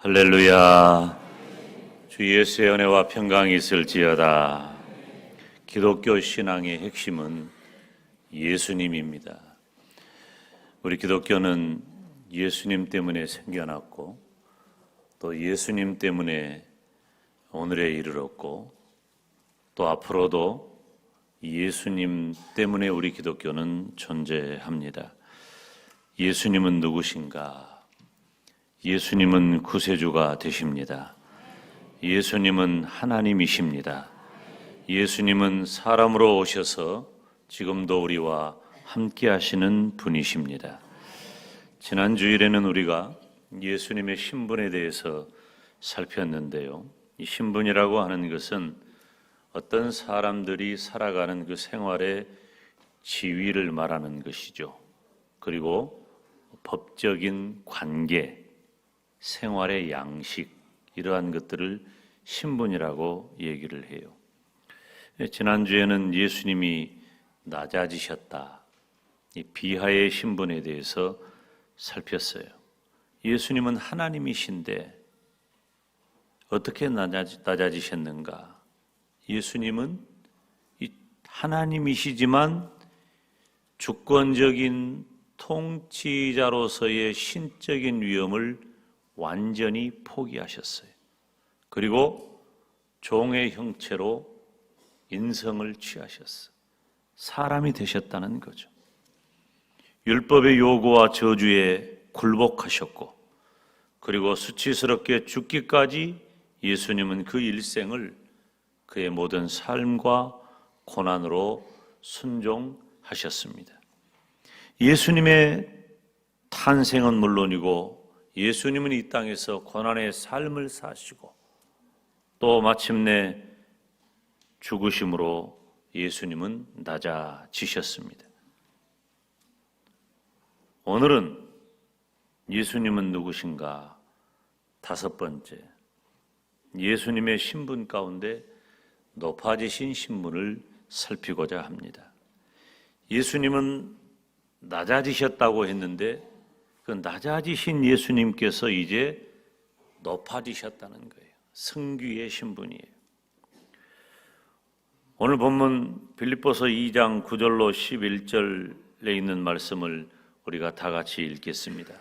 할렐루야. 주 예수의 은혜와 평강이 있을지어다. 기독교 신앙의 핵심은 예수님입니다. 우리 기독교는 예수님 때문에 생겨났고 또 예수님 때문에 오늘에 이르렀고 또 앞으로도 예수님 때문에 우리 기독교는 존재합니다. 예수님은 누구신가? 예수님은 구세주가 되십니다. 예수님은 하나님이십니다. 예수님은 사람으로 오셔서 지금도 우리와 함께 하시는 분이십니다. 지난 주일에는 우리가 예수님의 신분에 대해서 살폈는데요. 이 신분이라고 하는 것은 어떤 사람들이 살아가는 그 생활의 지위를 말하는 것이죠. 그리고 법적인 관계, 생활의 양식, 이러한 것들을 신분이라고 얘기를 해요. 지난주에는 예수님이 낮아지셨다, 이 비하의 신분에 대해서 살폈어요. 예수님은 하나님이신데 어떻게 낮아지셨는가? 예수님은 하나님이시지만 주권적인 통치자로서의 신적인 위엄을 완전히 포기하셨어요. 그리고 종의 형체로 인성을 취하셨어요. 사람이 되셨다는 거죠. 율법의 요구와 저주에 굴복하셨고 그리고 수치스럽게 죽기까지 예수님은 그 일생을 그의 모든 삶과 고난으로 순종하셨습니다. 예수님의 탄생은 물론이고 예수님은 이 땅에서 고난의 삶을 사시고 또 마침내 죽으심으로 예수님은 낮아지셨습니다. 오늘은 예수님은 누구신가? 다섯 번째, 예수님의 신분 가운데 높아지신 신분을 살피고자 합니다. 예수님은 낮아지셨다고 했는데 그 낮아지신 예수님께서 이제 높아지셨다는 거예요. 승귀의 신분이에요. 오늘 본문 빌립보서 2장 9절로 11절에 있는 말씀을 우리가 다 같이 읽겠습니다.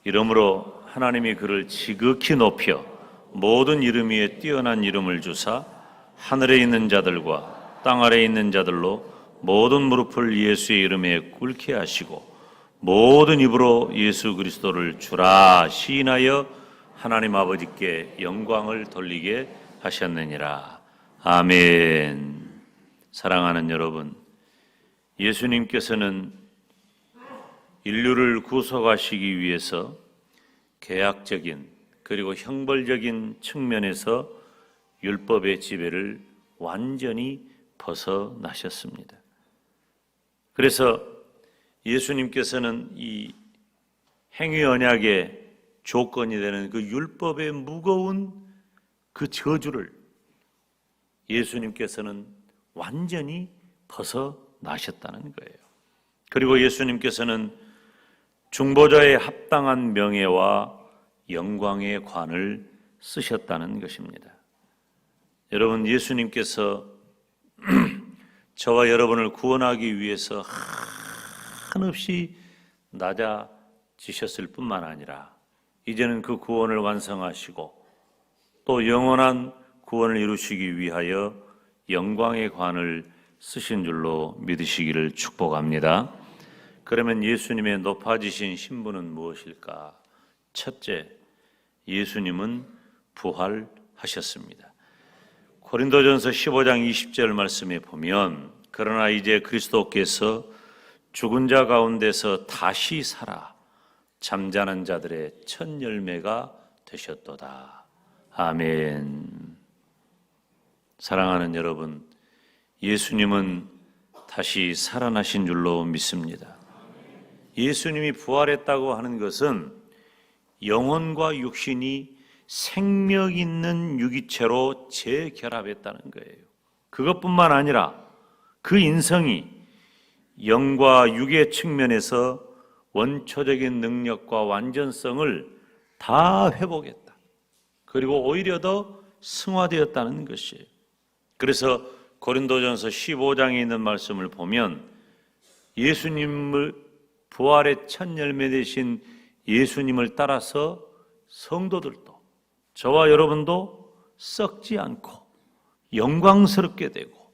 이러므로 하나님이 그를 지극히 높여 모든 이름 위에 뛰어난 이름을 주사 하늘에 있는 자들과 땅 아래에 있는 자들로 모든 무릎을 예수의 이름에 꿇게 하시고 모든 입으로 예수 그리스도를 주라 시인하여 하나님 아버지께 영광을 돌리게 하셨느니라. 아멘. 사랑하는 여러분, 예수님께서는 인류를 구속하시기 위해서 계약적인 그리고 형벌적인 측면에서 율법의 지배를 완전히 벗어나셨습니다. 그래서 예수님께서는 이 행위 언약의 조건이 되는 그 율법의 무거운 그 저주를 예수님께서는 완전히 벗어나셨다는 거예요. 그리고 예수님께서는 중보자의 합당한 명예와 영광의 관을 쓰셨다는 것입니다. 여러분, 예수님께서 저와 여러분을 구원하기 위해서 한없이 낮아지셨을 뿐만 아니라 이제는 그 구원을 완성하시고 또 영원한 구원을 이루시기 위하여 영광의 관을 쓰신 줄로 믿으시기를 축복합니다. 그러면 예수님의 높아지신 신분은 무엇일까? 첫째, 예수님은 부활하셨습니다. 고린도전서 15장 20절 말씀에 보면 그러나 이제 그리스도께서 죽은 자 가운데서 다시 살아 잠자는 자들의 첫 열매가 되셨도다. 아멘. 사랑하는 여러분, 예수님은 다시 살아나신 줄로 믿습니다. 예수님이 부활했다고 하는 것은 영혼과 육신이 생명 있는 유기체로 재결합했다는 거예요. 그것뿐만 아니라 그 인성이 영과 육의 측면에서 원초적인 능력과 완전성을 다 회복했다. 그리고 오히려 더 승화되었다는 것이에요. 그래서 고린도전서 15장에 있는 말씀을 보면 예수님을 부활의 첫 열매 되신 예수님을 따라서 성도들도 저와 여러분도 썩지 않고 영광스럽게 되고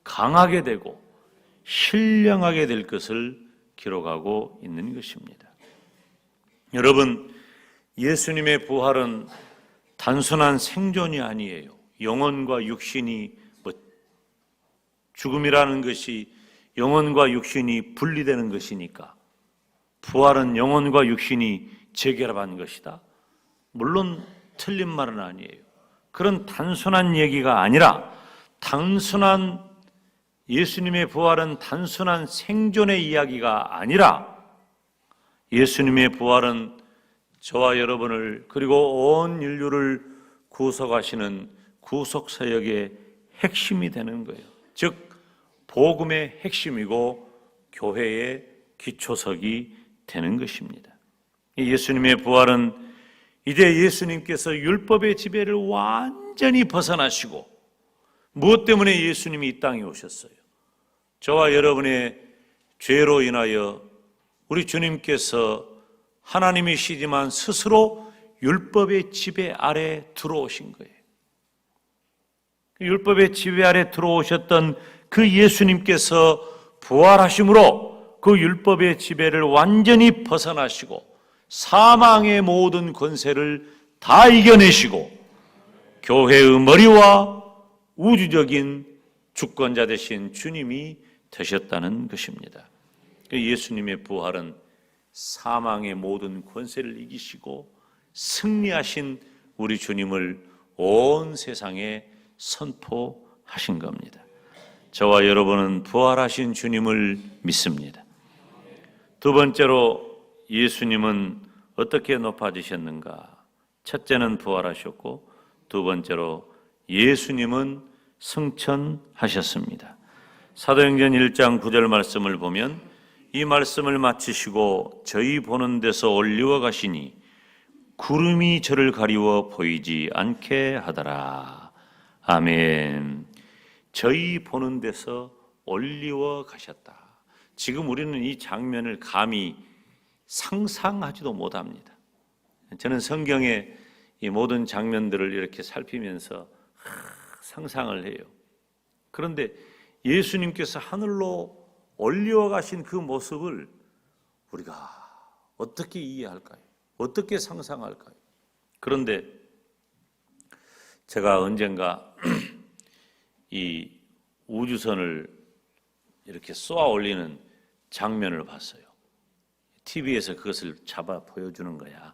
강하게 되고 신령하게 될 것을 기록하고 있는 것입니다. 여러분, 예수님의 부활은 단순한 생존이 아니에요. 영혼과 육신이 죽음이라는 것이 영혼과 육신이 분리되는 것이니까 부활은 영혼과 육신이 재결합한 것이다. 물론 틀린 말은 아니에요. 그런 단순한 얘기가 아니라 예수님의 부활은 단순한 생존의 이야기가 아니라 예수님의 부활은 저와 여러분을 그리고 온 인류를 구속하시는 구속사역의 핵심이 되는 거예요. 즉 복음의 핵심이고 교회의 기초석이 되는 것입니다. 예수님의 부활은 이제 예수님께서 율법의 지배를 완전히 벗어나시고 무엇 때문에 예수님이 이 땅에 오셨어요? 저와 여러분의 죄로 인하여 우리 주님께서 하나님이시지만 스스로 율법의 지배 아래 들어오신 거예요. 율법의 지배 아래 들어오셨던 그 예수님께서 부활하심으로 그 율법의 지배를 완전히 벗어나시고 사망의 모든 권세를 다 이겨내시고 교회의 머리와 우주적인 주권자 되신 주님이 되셨다는 것입니다. 예수님의 부활은 사망의 모든 권세를 이기시고 승리하신 우리 주님을 온 세상에 선포하신 겁니다. 저와 여러분은 부활하신 주님을 믿습니다. 두 번째로 예수님은 어떻게 높아지셨는가? 첫째는 부활하셨고 두 번째로 예수님은 승천하셨습니다. 사도행전 1장 9절 말씀을 보면 이 말씀을 마치시고 저희 보는 데서 올리워 가시니 구름이 저를 가리워 보이지 않게 하더라. 아멘. 저희 보는 데서 올리워 가셨다. 지금 우리는 이 장면을 감히 상상하지도 못합니다. 저는 성경의 이 모든 장면들을 이렇게 살피면서 상상을 해요. 그런데 예수님께서 하늘로 올리워 가신 그 모습을 우리가 어떻게 이해할까요? 어떻게 상상할까요? 그런데 제가 언젠가 이 우주선을 이렇게 쏘아 올리는 장면을 봤어요. TV에서 그것을 잡아 보여주는 거야.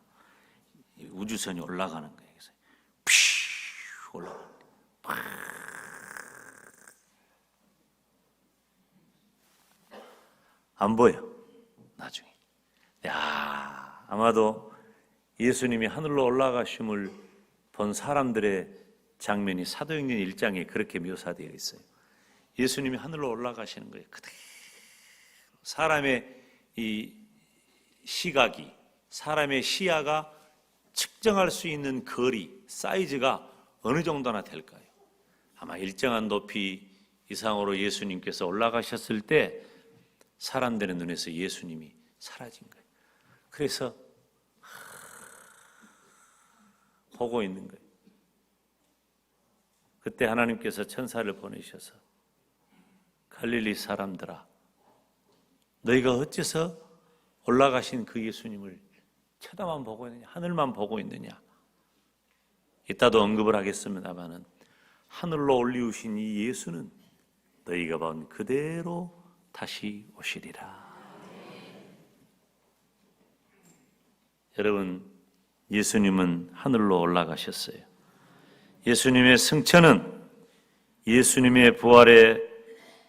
우주선이 올라가는 거예요. 그래서 퓨 올라가는 거예요. 안 보여. 나중에. 야, 아마도 예수님이 하늘로 올라가심을 본 사람들의 장면이 사도행전 1장에 그렇게 묘사되어 있어요. 예수님이 하늘로 올라가시는 거예요. 그대로. 사람의 이 시각이, 사람의 시야가 측정할 수 있는 거리, 사이즈가 어느 정도나 될까요? 아마 일정한 높이 이상으로 예수님께서 올라가셨을 때 사람들의 눈에서 예수님이 사라진 거예요. 그래서 보고 있는 거예요. 그때 하나님께서 천사를 보내셔서 갈릴리 사람들아, 너희가 어째서 올라가신 그 예수님을 쳐다만 보고 있느냐, 하늘만 보고 있느냐. 이따도 언급을 하겠습니다마는 하늘로 올리우신 이 예수는 너희가 본 그대로 다시 오시리라. 여러분, 예수님은 하늘로 올라가셨어요. 예수님의 승천은 예수님의 부활의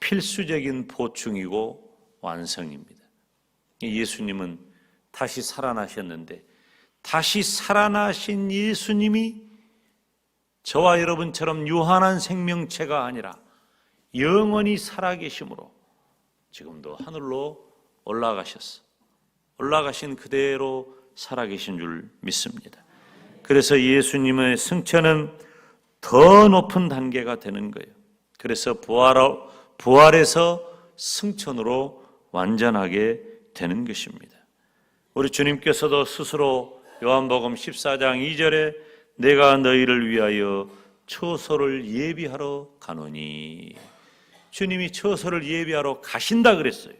필수적인 보충이고 완성입니다. 예수님은 다시 살아나셨는데 다시 살아나신 예수님이 저와 여러분처럼 유한한 생명체가 아니라 영원히 살아계심으로 지금도 하늘로 올라가신 그대로 살아계신 줄 믿습니다. 그래서 예수님의 승천은 더 높은 단계가 되는 거예요. 그래서 부활에서 승천으로 완전하게 되는 것입니다. 우리 주님께서도 스스로 요한복음 14장 2절에 내가 너희를 위하여 처소를 예비하러 가노니, 주님이 처소를 예비하러 가신다 그랬어요.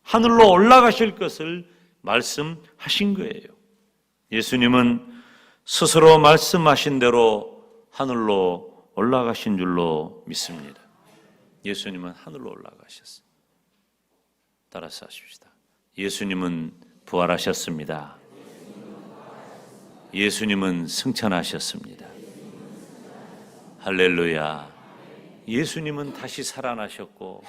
하늘로 올라가실 것을 말씀하신 거예요. 예수님은 스스로 말씀하신 대로 하늘로 올라가신 줄로 믿습니다. 예수님은 하늘로 올라가셨어요. 따라서 하십시다. 예수님은 부활하셨습니다. 예수님은 승천하셨습니다. 할렐루야. 예수님은 다시 살아나셨고,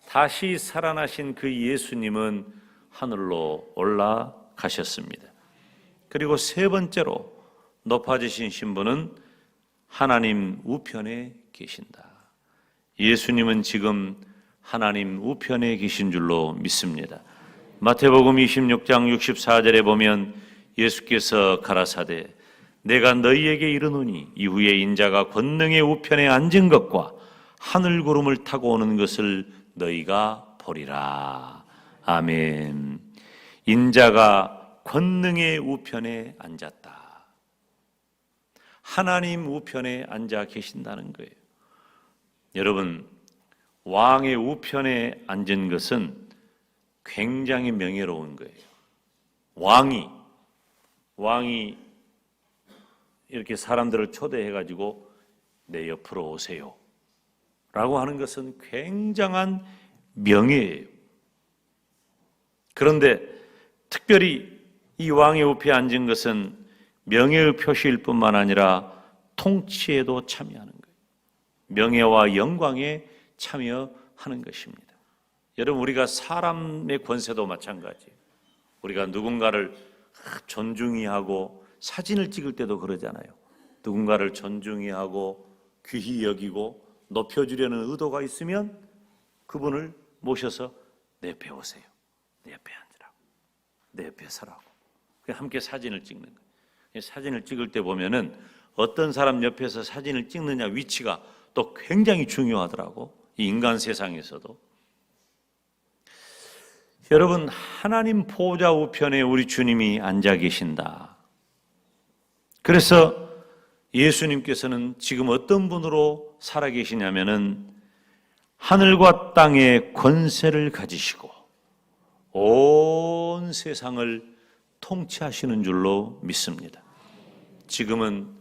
다시 살아나신 그 예수님은 하늘로 올라가셨습니다. 그리고 세 번째로 높아지신 신분은 하나님 우편에 계신다. 예수님은 지금 하나님 우편에 계신 줄로 믿습니다. 마태복음 26장 64절에 보면 예수께서 가라사대 내가 너희에게 이르노니 이후에 인자가 권능의 우편에 앉은 것과 하늘 구름을 타고 오는 것을 너희가 보리라. 아멘. 인자가 권능의 우편에 앉았다. 하나님 우편에 앉아 계신다는 거예요. 여러분, 왕의 우편에 앉은 것은 굉장히 명예로운 거예요. 왕이 이렇게 사람들을 초대해가지고 내 옆으로 오세요 라고 하는 것은 굉장한 명예예요. 그런데 특별히 이 왕의 우편에 앉은 것은 명예의 표시일 뿐만 아니라 통치에도 참여하는 거예요. 명예와 영광에 참여하는 것입니다. 여러분, 우리가 사람의 권세도 마찬가지예요. 우리가 누군가를 존중히 하고 사진을 찍을 때도 그러잖아요. 누군가를 존중히 하고 귀히 여기고 높여주려는 의도가 있으면 그분을 모셔서 내 옆에 오세요. 내 옆에 앉으라고. 내 옆에 서라고. 함께 사진을 찍는 거예요. 사진을 찍을 때 보면은 어떤 사람 옆에서 사진을 찍느냐 위치가 또 굉장히 중요하더라고. 이 인간 세상에서도. 여러분, 하나님 보좌 우편에 우리 주님이 앉아 계신다. 그래서 예수님께서는 지금 어떤 분으로 살아계시냐면은 하늘과 땅의 권세를 가지시고 온 세상을 통치하시는 줄로 믿습니다. 지금은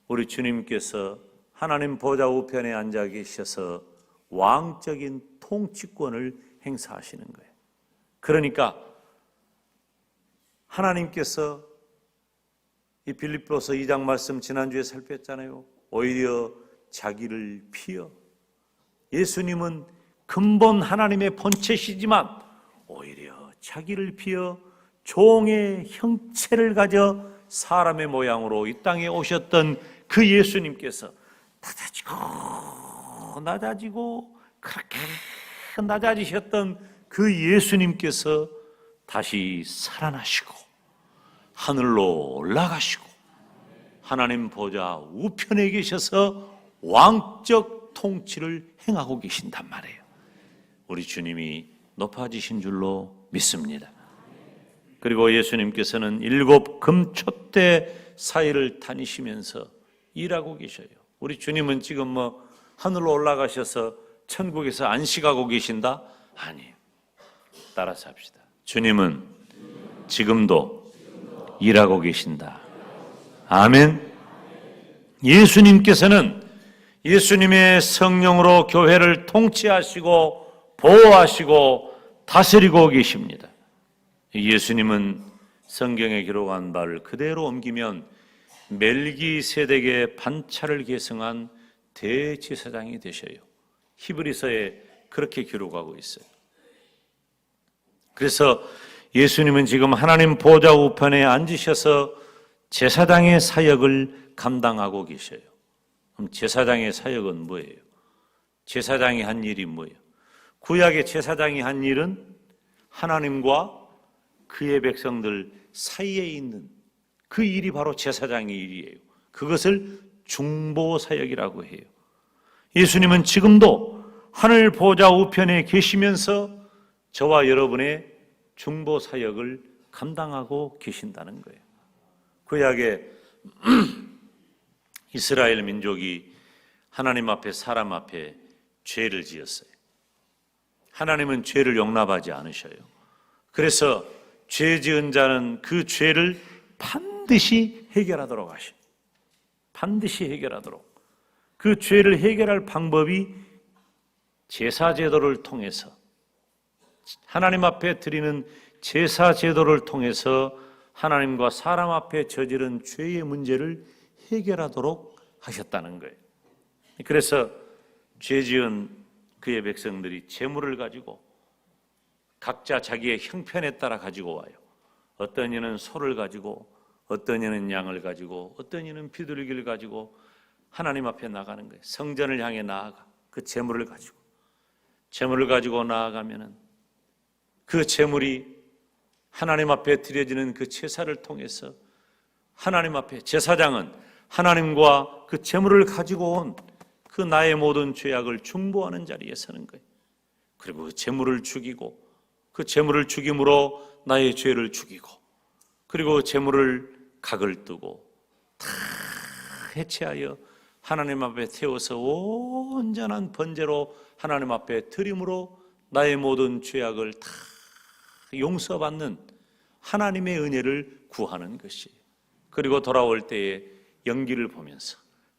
우리 주님께서 하나님 보좌 우편에 앉아 계셔서 왕적인 통치권을 행사하시는 거예요. 그러니까 하나님께서 이 빌립보서 2장 말씀 지난주에 살폈잖아요. 오히려 자기를 피어, 예수님은 근본 하나님의 본체시지만 오히려 자기를 피어 종의 형체를 가져 사람의 모양으로 이 땅에 오셨던 그 예수님께서 낮아지고 그렇게 낮아지셨던 그 예수님께서 다시 살아나시고 하늘로 올라가시고 하나님 보좌 우편에 계셔서 왕적 통치를 행하고 계신단 말이에요. 우리 주님이 높아지신 줄로 믿습니다. 그리고 예수님께서는 7 금촛대 사이를 다니시면서 일하고 계셔요. 우리 주님은 지금 하늘로 올라가셔서 천국에서 안식하고 계신다? 아니에요. 따라서 합시다. 주님은 지금도 일하고 계신다. 아멘. 예수님께서는 예수님의 성령으로 교회를 통치하시고 보호하시고 다스리고 계십니다. 예수님은 성경에 기록한 바를 그대로 옮기면 멜기세덱의 반차를 계승한 대제사장이 되셔요. 히브리서에 그렇게 기록하고 있어요. 그래서 예수님은 지금 하나님 보좌 우편에 앉으셔서 제사장의 사역을 감당하고 계셔요. 그럼 제사장의 사역은 뭐예요? 제사장이 한 일이 뭐예요? 구약의 제사장이 한 일은 하나님과 그의 백성들 사이에 있는 그 일이 바로 제사장의 일이에요. 그것을 중보사역이라고 해요. 예수님은 지금도 하늘 보좌 우편에 계시면서 저와 여러분의 중보사역을 감당하고 계신다는 거예요. 구약에 이스라엘 민족이 하나님 앞에 사람 앞에 죄를 지었어요. 하나님은 죄를 용납하지 않으셔요. 그래서 죄 지은 자는 그 죄를 반드시 해결하도록 하셔요. 반드시 해결하도록. 그 죄를 해결할 방법이 제사 제도를 통해서, 하나님 앞에 드리는 제사 제도를 통해서 하나님과 사람 앞에 저지른 죄의 문제를 해결하도록 하셨다는 거예요. 그래서 죄 지은 그의 백성들이 제물을 가지고 각자 자기의 형편에 따라 가지고 와요. 어떤 이는 소를 가지고, 어떤 이는 양을 가지고, 어떤 이는 비둘기를 가지고 하나님 앞에 나가는 거예요. 성전을 향해 나아가 그 제물을 가지고 나아가면은 그 제물이 하나님 앞에 드려지는 그 제사를 통해서 하나님 앞에, 제사장은 하나님과 그 제물을 가지고 온 그 나의 모든 죄악을 중보하는 자리에 서는 거예요. 그리고 그 제물을 죽이고, 그 제물을 죽임으로 나의 죄를 죽이고, 그리고 제물을 각을 뜨고 다 해체하여 하나님 앞에 태워서 온전한 번제로 하나님 앞에 드림으로 나의 모든 죄악을 다 용서받는 하나님의 은혜를 구하는 것이에요. 그리고 돌아올 때에 연기를 보면서,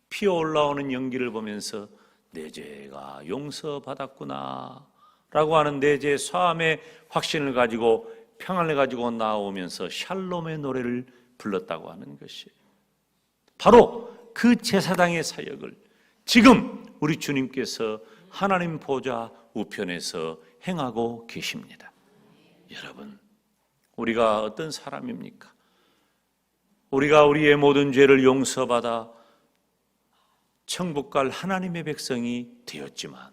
피어 올라오는 연기를 보면서 내 죄가 용서받았구나 라고 하는 내 죄 사함의 확신을 가지고, 평안을 가지고 나오면서 샬롬의 노래를 불렀다고 하는 것이에요. 바로 그 제사장의 사역을 지금 우리 주님께서 하나님 보좌 우편에서 행하고 계십니다. 여러분, 우리가 어떤 사람입니까? 우리가 우리의 모든 죄를 용서받아 천국 갈 하나님의 백성이 되었지만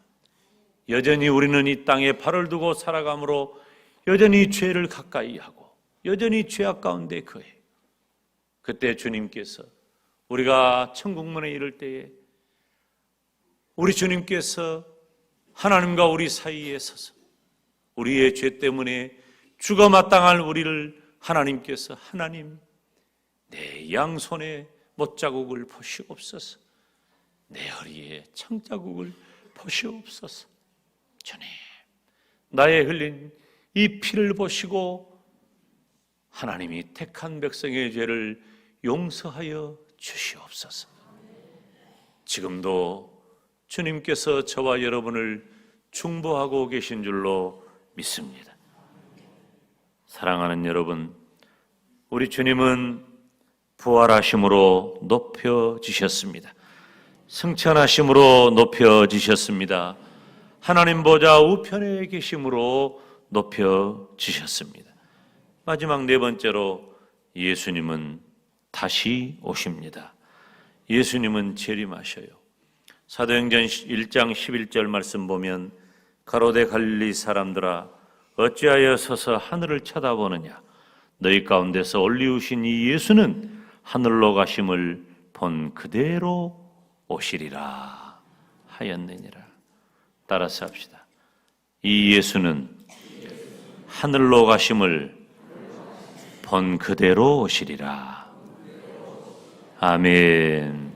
여전히 우리는 이 땅에 발을 두고 살아가므로 여전히 죄를 가까이 하고 여전히 죄악 가운데 거해요. 그때 주님께서 우리가 천국문에 이를 때에 우리 주님께서 하나님과 우리 사이에 서서 우리의 죄 때문에 죽어 마땅할 우리를 하나님께서, 하나님 내 양손에 못자국을 보시옵소서, 내 허리에 창자국을 보시옵소서, 주님 나의 흘린 이 피를 보시고 하나님이 택한 백성의 죄를 용서하여 주시옵소서. 지금도 주님께서 저와 여러분을 중보하고 계신 줄로 믿습니다. 사랑하는 여러분, 우리 주님은 부활하심으로 높여지셨습니다. 승천하심으로 높여지셨습니다. 하나님 보좌 우편에 계심으로 높여지셨습니다. 마지막 네 번째로 예수님은 다시 오십니다. 예수님은 재림하셔요. 사도행전 1장 11절 말씀 보면 가로되 갈릴리 사람들아 어찌하여 서서 하늘을 쳐다보느냐, 너희 가운데서 올리우신 이 예수는 하늘로 가심을 본 그대로 오시리라 하였느니라. 따라서 합시다. 이 예수는 하늘로 가심을 본 그대로 오시리라. 아멘.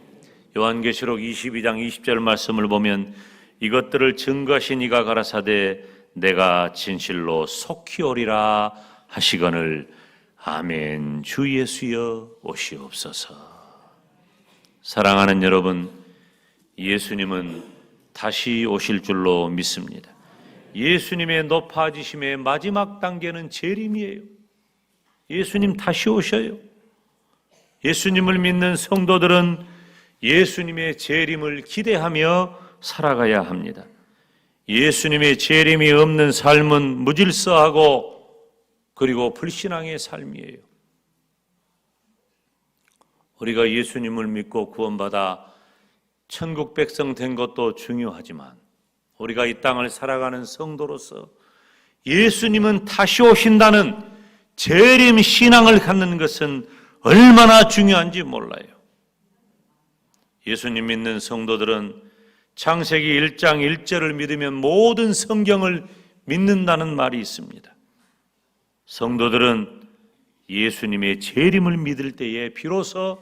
요한계시록 22장 20절 말씀을 보면 이것들을 증거하신 이가 가라사대 내가 진실로 속히 오리라 하시거늘 아멘. 주 예수여 오시옵소서. 사랑하는 여러분, 예수님은 다시 오실 줄로 믿습니다. 예수님의 높아지심의 마지막 단계는 재림이에요. 예수님 다시 오셔요. 예수님을 믿는 성도들은 예수님의 재림을 기대하며 살아가야 합니다. 예수님의 재림이 없는 삶은 무질서하고 그리고 불신앙의 삶이에요. 우리가 예수님을 믿고 구원받아 천국 백성 된 것도 중요하지만 우리가 이 땅을 살아가는 성도로서 예수님은 다시 오신다는 재림 신앙을 갖는 것은 얼마나 중요한지 몰라요. 예수님 믿는 성도들은 창세기 1장 1절을 믿으면 모든 성경을 믿는다는 말이 있습니다. 성도들은 예수님의 재림을 믿을 때에 비로소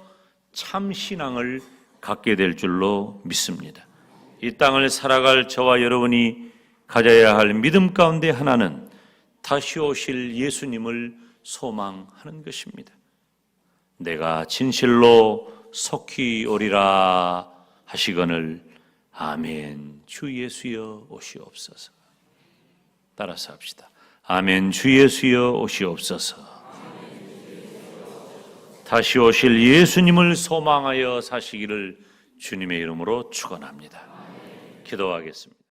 참 신앙을 갖게 될 줄로 믿습니다. 이 땅을 살아갈 저와 여러분이 가져야 할 믿음 가운데 하나는 다시 오실 예수님을 소망하는 것입니다. 내가 진실로 속히 오리라 하시거늘 아멘. 주 예수여 오시옵소서. 따라서 합시다. 아멘. 주 예수여 오시옵소서. 다시 오실 예수님을 소망하여 사시기를 주님의 이름으로 축원합니다. 기도하겠습니다.